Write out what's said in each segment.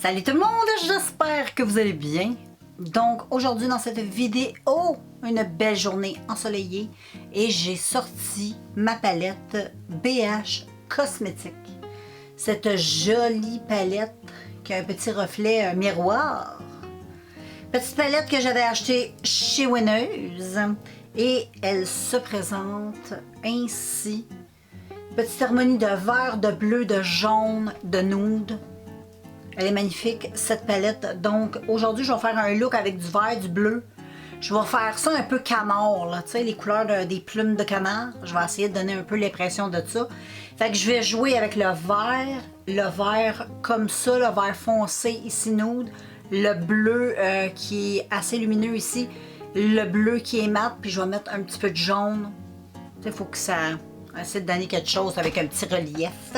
Salut tout le monde, j'espère que vous allez bien. Donc aujourd'hui dans cette vidéo, une belle journée ensoleillée et j'ai sorti ma palette BH Cosmétique. Cette jolie palette qui a un petit reflet miroir. Petite palette que j'avais achetée chez Winners et elle se présente ainsi. Petite harmonie de vert, de bleu, de jaune, de nude. Elle est magnifique, cette palette. Donc, aujourd'hui, je vais faire un look avec du vert, du bleu. Je vais faire ça un peu canard, là, tu sais, les couleurs des plumes de canard. Je vais essayer de donner un peu l'impression de ça. Fait que je vais jouer avec le vert comme ça, le vert foncé ici nude, le bleu qui est assez lumineux ici, le bleu qui est mat, puis je vais mettre un petit peu de jaune. Tu sais, il faut que ça essaie de donner quelque chose avec un petit relief.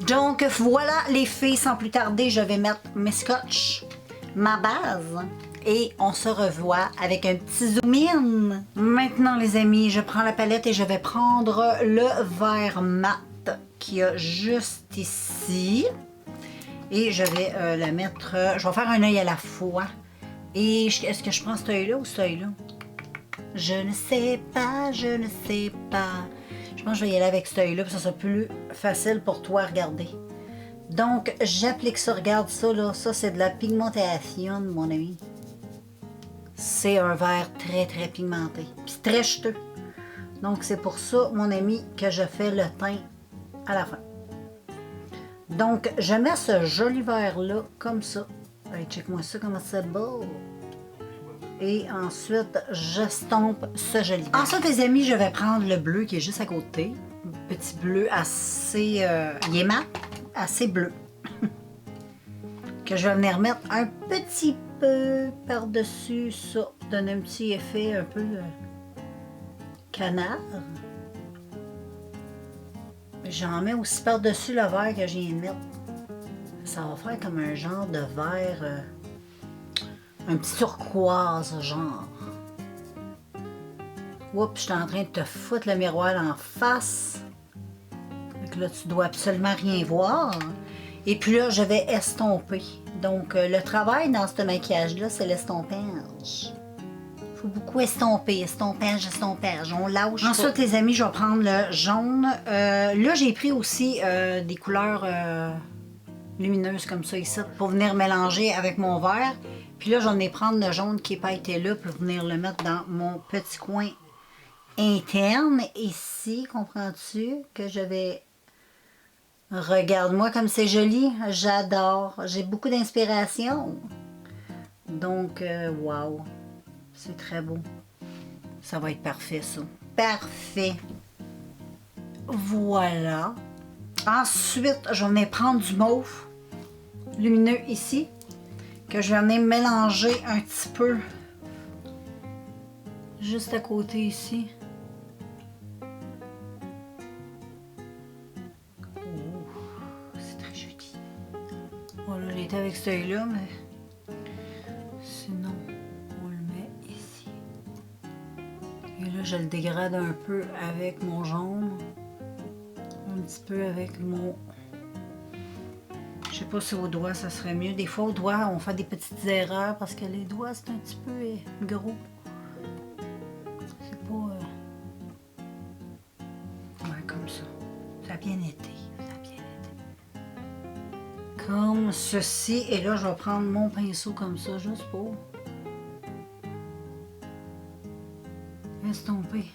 Donc voilà les filles, sans plus tarder, je vais mettre mes scotch, ma base et on se revoit avec un petit zoom in. Maintenant les amis, je prends la palette et je vais prendre le vert mat qu'il y a juste ici. Et je vais la mettre, je vais faire un œil à la fois. Et est-ce que je prends cet œil-là ou cet œil-là? Je ne sais pas, je ne sais pas. Je pense que je vais y aller avec cet œil-là, pour que ça soit plus facile pour toi à regarder. Donc, j'applique ça, regarde ça, là. Ça, c'est de la pigmentation, mon ami. C'est un vert très, très pigmenté. Puis très juteux. Donc, c'est pour ça, mon ami, que je fais le teint à la fin. Donc, je mets ce joli vert-là, comme ça. Allez, check-moi ça, comment c'est beau. Et ensuite, j'estompe ce joli bleu. Ensuite, les amis, je vais prendre le bleu qui est juste à côté. Petit bleu assez... il est mat, assez bleu. Que je vais venir mettre un petit peu par-dessus ça. Donner un petit effet un peu canard. J'en mets aussi par-dessus le vert que je viens de mettre. Ça va faire comme un genre de vert... un petit turquoise, genre. Oups, je suis en train de te foutre le miroir en face. Donc là, tu dois absolument rien voir. Et puis là, je vais estomper. Donc, le travail dans ce maquillage-là, c'est l'estompage. Il faut beaucoup estomper. Estompage, estompage. On lâche. Ensuite, les amis, je vais prendre le jaune. Là, j'ai pris aussi des couleurs lumineuses comme ça ici pour venir mélanger avec mon vert. Puis là, j'en ai prendre le jaune qui n'est pas été là pour venir le mettre dans mon petit coin interne. Ici, comprends-tu que je vais... Regarde-moi comme c'est joli. J'adore. J'ai beaucoup d'inspiration. Donc, wow. C'est très beau. Ça va être parfait, ça. Parfait. Voilà. Ensuite, je vais venir prendre du mauve lumineux ici, que je vais venir mélanger un petit peu juste à côté ici. Oh, c'est très joli. Voilà, j'ai été avec celui-là, mais sinon, on le met ici. Et là, je le dégrade un peu avec mon jaune. Un petit peu avec mon... Je sais pas si au doigt ça serait mieux. Des fois au doigt on fait des petites erreurs parce que les doigts c'est un petit peu gros. C'est pas... Ouais, comme ça. Ça a bien été. Ça a bien été. Comme ceci. Et là je vais prendre mon pinceau comme ça juste pour estomper.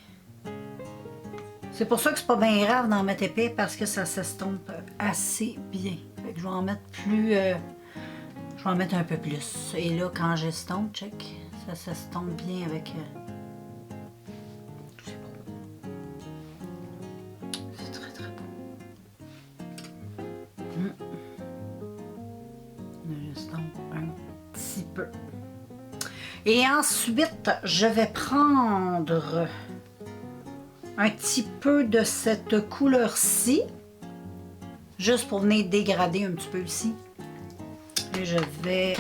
C'est pour ça que c'est pas bien grave d'en mettre épais parce que ça s'estompe assez bien. Fait que je vais en mettre plus... je vais en mettre un peu plus. Et là, quand j'estompe, check, ça s'estompe bien avec... C'est beau. C'est très très beau. J'estompe un petit peu. Et ensuite, je vais prendre un petit peu de cette couleur-ci, juste pour venir dégrader un petit peu ici. Et je vais...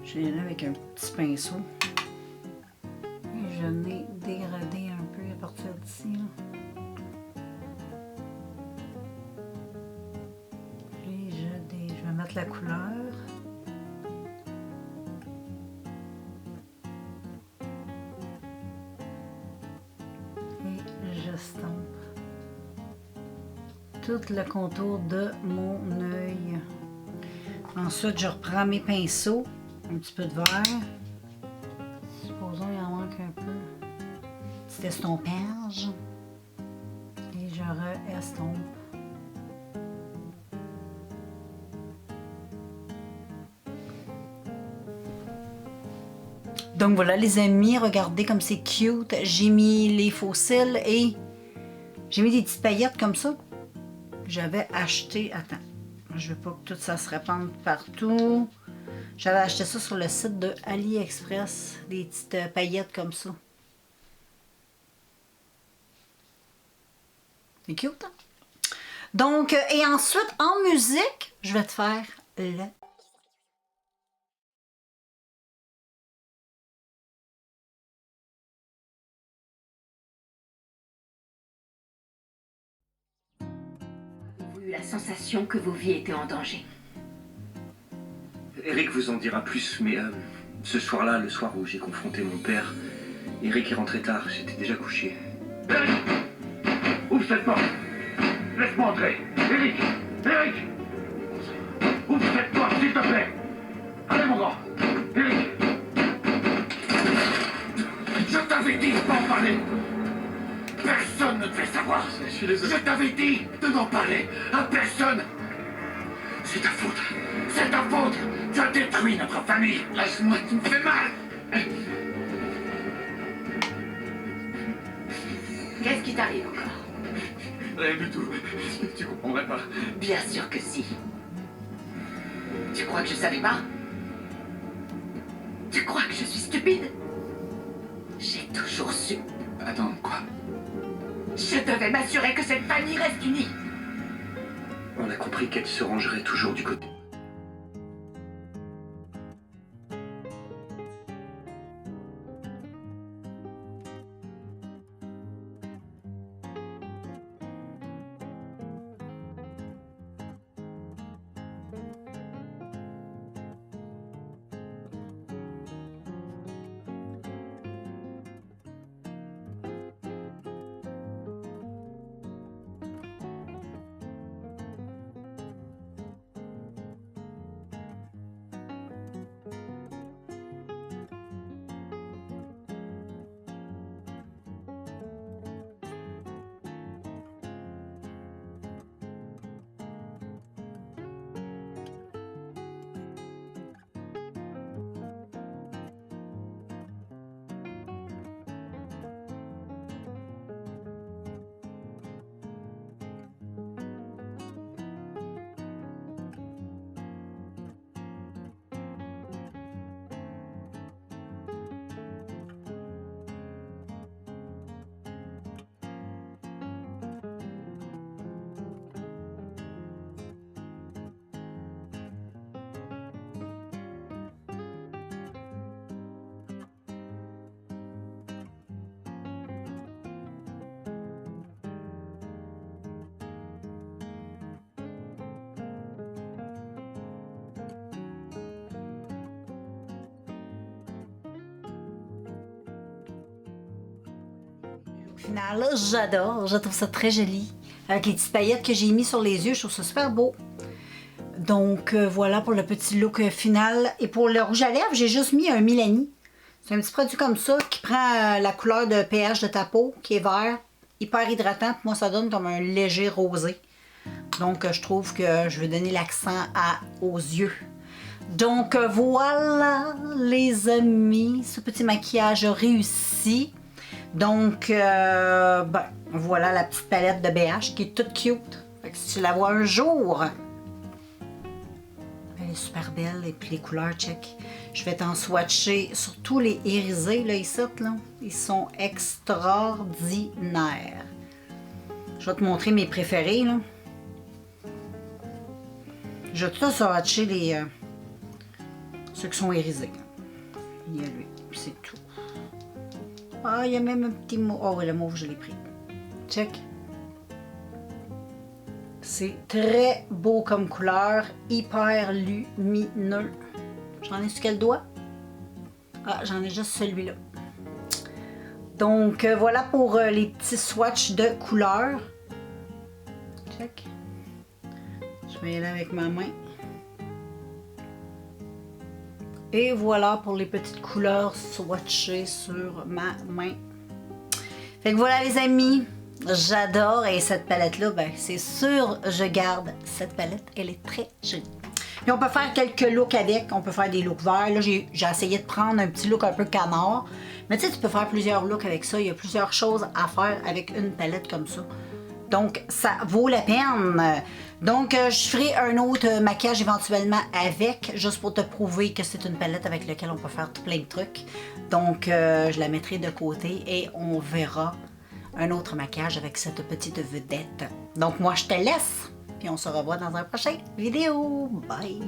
je vais aller avec un petit pinceau. Et je vais dégrader un peu à partir d'ici. Et je la couleur. Et j'estompe tout le contour de mon œil. Ensuite, je reprends mes pinceaux, un petit peu de vert. Supposons qu'il en manque un peu. Petit estompage. Et je re-estompe. Donc voilà les amis, regardez comme c'est cute. J'ai mis les faux cils et j'ai mis des petites paillettes comme ça. J'avais acheté, attends, je veux pas que tout ça se répande partout. J'avais acheté ça sur le site de AliExpress, des petites paillettes comme ça. C'est cute, hein? Donc, et ensuite, en musique, je vais te faire le... Avez-vous eu la sensation que vos vies étaient en danger? Eric vous en dira plus, mais ce soir-là, le soir où j'ai confronté mon père, Eric est rentré tard, j'étais déjà couché. Eric! Ouvre cette porte! Laisse-moi entrer! Eric! Eric! Ouvre cette porte, s'il te plaît! Allez, mon grand! Eric! Je t'avais dit de pas en parler! Personne ne devait savoir! Je suis désolé. Je t'avais dit de n'en parler à personne! C'est ta faute! C'est ta faute! Tu as détruit notre famille! Laisse-moi, tu me fais mal! Qu'est-ce qui t'arrive encore? Rien du tout. Tu comprendrais pas. Bien sûr que si. Tu crois que je savais pas? Tu crois que je suis stupide? J'ai toujours su. Attends, quoi? Je devais m'assurer que cette famille reste unie. On a compris qu'elle se rangerait toujours du côté. Final, j'adore, je trouve ça très joli. Avec les petites paillettes que j'ai mis sur les yeux, je trouve ça super beau. Donc voilà pour le petit look final. Et pour le rouge à lèvres, j'ai juste mis un Milani. C'est un petit produit comme ça qui prend la couleur de pH de ta peau, qui est vert, hyper hydratant. Puis moi, ça donne comme un léger rosé. Donc je trouve que je vais donner l'accent aux yeux. Donc voilà les amis, ce petit maquillage réussi. Donc, ben, voilà la petite palette de BH qui est toute cute. Fait que si tu la vois un jour, elle est super belle. Et puis les couleurs, check. Je vais t'en swatcher sur tous les irisés, là, ici, là. Ils sont extraordinaires. Je vais te montrer mes préférés, là. Je vais tout swatcher les, ceux qui sont irisés. Il y a lui, puis c'est tout. Ah, il y a même un petit mauve. Oh oui, le mauve, je l'ai pris. Check. C'est très beau comme couleur, hyper lumineux. J'en ai sur quel doigt? Ah, j'en ai juste celui-là. Donc, voilà pour les petits swatchs de couleurs. Check. Je vais y aller avec ma main. Et voilà pour les petites couleurs swatchées sur ma main. Fait que voilà les amis, j'adore et cette palette-là, ben c'est sûr, je garde cette palette, elle est très jolie. Puis on peut faire quelques looks avec, on peut faire des looks verts. Là, j'ai essayé de prendre un petit look un peu canard. Mais tu sais, tu peux faire plusieurs looks avec ça. Il y a plusieurs choses à faire avec une palette comme ça. Donc, ça vaut la peine. Donc, je ferai un autre maquillage éventuellement avec, juste pour te prouver que c'est une palette avec laquelle on peut faire plein de trucs. Donc, je la mettrai de côté et on verra un autre maquillage avec cette petite vedette. Donc, moi, je te laisse. Puis on se revoit dans un prochain vidéo. Bye!